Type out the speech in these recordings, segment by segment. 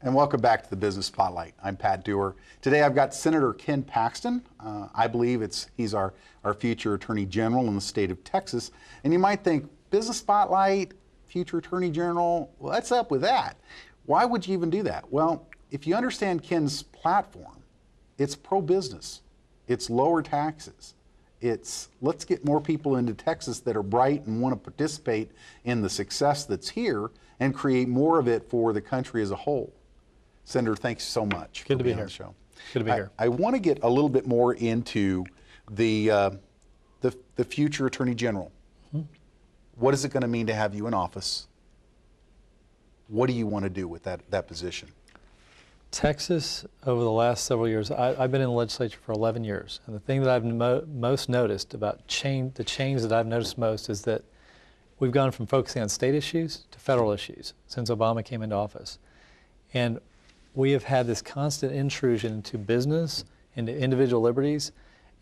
And welcome back to the Business Spotlight. I'm Pat Dewar. Today I've got Senator Ken Paxton. I believe he's our future Attorney General in the state of Texas. And you might think, Business Spotlight, future Attorney General, what's up with that? Why would you even do that? Well, if you understand Ken's platform, it's pro-business. It's lower taxes. It's let's get more people into Texas that are bright and want to participate in the success that's here and create more of it for the country as a whole. Senator, thanks so much for being on the show. Good to be here. I want to get a little bit more into the future Attorney General. Mm-hmm. What is it going to mean to have you in office? What do you want to do with that position? Texas, over the last several years, I've been in the legislature for 11 years, and the thing that I've most noticed about the change that I've noticed most is that we've gone from focusing on state issues to federal issues since Obama came into office. And we have had this constant intrusion into business, into individual liberties,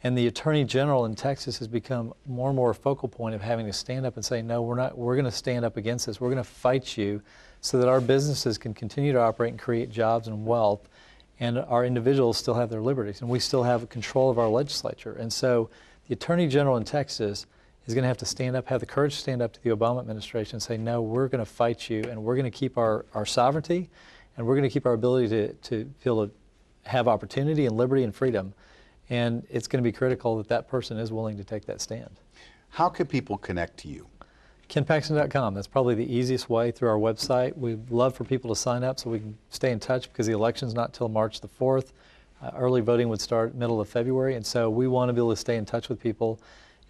and the Attorney General in Texas has become more and more a focal point of having to stand up and say, no, we're going to stand up against this. We're going to fight you so that our businesses can continue to operate and create jobs and wealth, and our individuals still have their liberties, and we still have control of our legislature. And so the Attorney General in Texas is going to have to stand up, have the courage to stand up to the Obama administration and say, no, we're going to fight you, and we're going to keep our sovereignty, and we're going to keep our ability to feel to have opportunity and liberty and freedom. And it's going to be critical that that person is willing to take that stand. How can people connect to you? KenPaxton.com. That's probably the easiest way, through our website. We'd love for people to sign up so we can stay in touch, because the election's not till March the 4th. Early voting would start middle of February, and so we want to be able to stay in touch with people.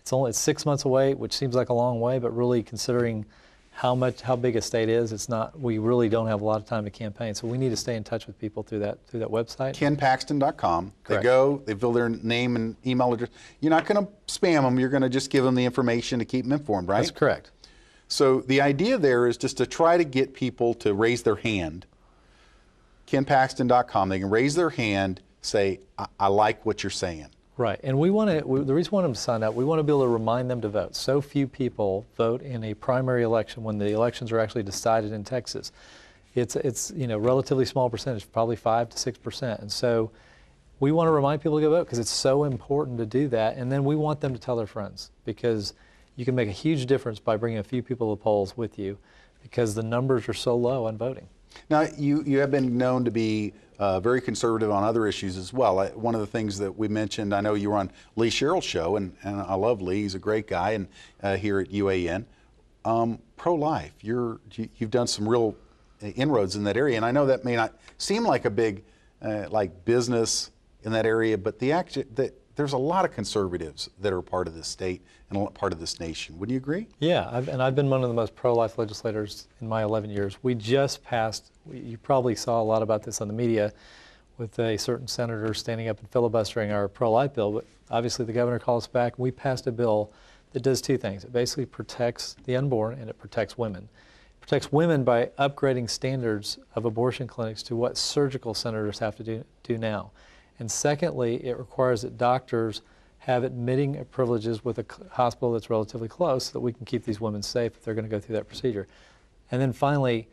It's 6 months away, which seems like a long way, but really considering how big a state is, it's not. We really don't have a lot of time to campaign, so we need to stay in touch with people through that website. KenPaxton.com. Correct. They go, they fill their name and email address. You're not going to spam them. You're going to just give them the information to keep them informed, right? That's correct. So the idea there is just to try to get people to raise their hand. KenPaxton.com. They can raise their hand, say, I like what you're saying. Right, and the reason we want them to sign up, we want to be able to remind them to vote. So few people vote in a primary election when the elections are actually decided in Texas. It's relatively small percentage, probably 5 to 6%, and so we want to remind people to go vote because it's so important to do that. And then we want them to tell their friends, because you can make a huge difference by bringing a few people to the polls with you, because the numbers are so low on voting. Now, you have been known to be very conservative on other issues as well. One of the things that we mentioned, I know you were on Lee Sherrill's show, and I love Lee. He's a great guy, and here at UAN. Pro-life, you've done some real inroads in that area, and I know that may not seem like a big business in that area, but there's a lot of conservatives that are part of this state and part of this nation. Wouldn't you agree? Yeah, I've been one of the most pro-life legislators in my 11 years. We just passed, you probably saw a lot about this on the media, with a certain senator standing up and filibustering our pro-life bill, but obviously the governor called us back, and we passed a bill that does two things. It basically protects the unborn, and it protects women. It protects women by upgrading standards of abortion clinics to what surgical centers have to do now. And secondly, it requires that doctors have admitting privileges with a hospital that's relatively close so that we can keep these women safe if they're going to go through that procedure. And then finally,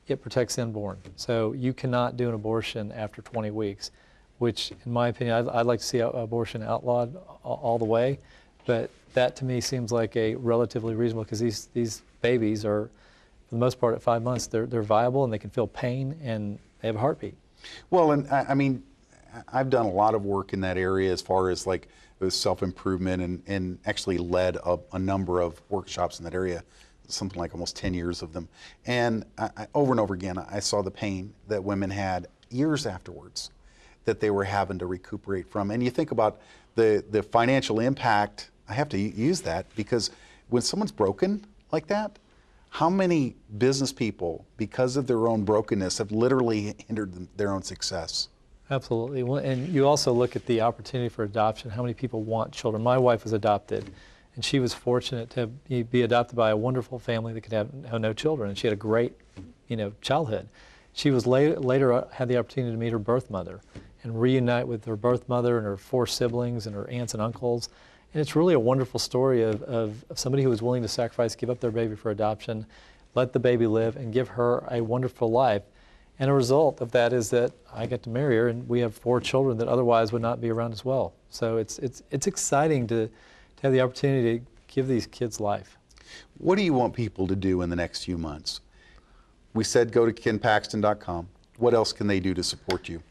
it protects the unborn. So you cannot do an abortion after 20 weeks, which in my opinion, I'd like to see abortion outlawed all the way. But that to me seems like a relatively reasonable, because these babies are, for the most part, at 5 months, they're viable and they can feel pain and they have a heartbeat. Well, and I mean, I've done a lot of work in that area as far as like self-improvement, and actually led a number of workshops in that area, something like almost 10 years of them. And over and over again, I saw the pain that women had years afterwards that they were having to recuperate from. And you think about the financial impact. I have to use that because when someone's broken like that, how many business people, because of their own brokenness, have literally hindered their own success? Absolutely. Well, and you also look at the opportunity for adoption, how many people want children. My wife was adopted, and she was fortunate to be adopted by a wonderful family that could have no children, and she had a great childhood. She was later had the opportunity to meet her birth mother and reunite with her birth mother and her 4 siblings and her aunts and uncles. And it's really a wonderful story of somebody who was willing to sacrifice, give up their baby for adoption, let the baby live, and give her a wonderful life. And a result of that is that I get to marry her, and we have 4 children that otherwise would not be around as well. So it's exciting to have the opportunity to give these kids life. What do you want people to do in the next few months? We said go to kenpaxton.com. What else can they do to support you?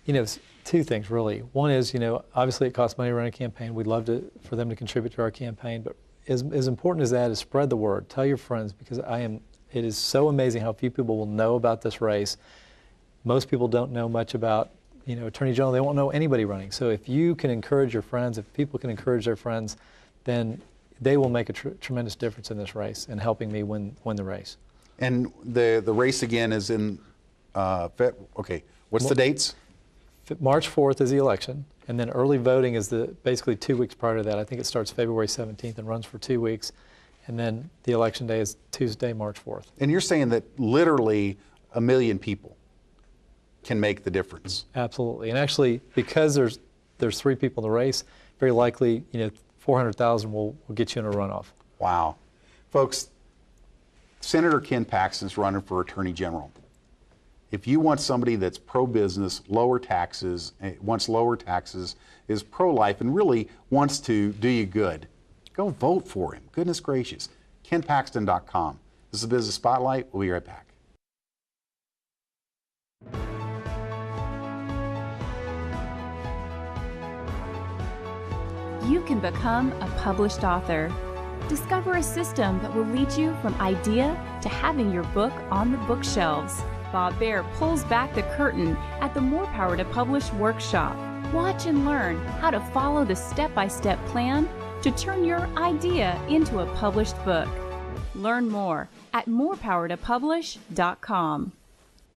You know, 2 things really. One is, you know, obviously it costs money to run a campaign. We'd love for them to contribute to our campaign, but as important as that is, spread the word. Tell your friends, because it is so amazing how few people will know about this race. Most people don't know much about, you know, Attorney General. They won't know anybody running. So if you can encourage your friends, if people can encourage their friends, then they will make a tremendous difference in this race and helping me win the race. And the race again is in, okay, what's the dates? March 4th is the election, and then early voting is basically 2 weeks prior to that. I think it starts February 17th and runs for 2 weeks, and then the election day is Tuesday, March 4th. And you're saying that literally 1 million people can make the difference? Absolutely, and actually, because there's 3 people in the race, very likely, you know, 400,000 will get you in a runoff. Wow. Folks, Senator Ken Paxton is running for Attorney General. If you want somebody that's pro-business, lower taxes, wants lower taxes, is pro-life, and really wants to do you good, go vote for him. Goodness gracious. KenPaxton.com. This is Business Spotlight. We'll be right back. You can become a published author. Discover a system that will lead you from idea to having your book on the bookshelves. Bob Baer pulls back the curtain at the More Power to Publish workshop. Watch and learn how to follow the step-by-step plan to turn your idea into a published book. Learn more at morepowertopublish.com.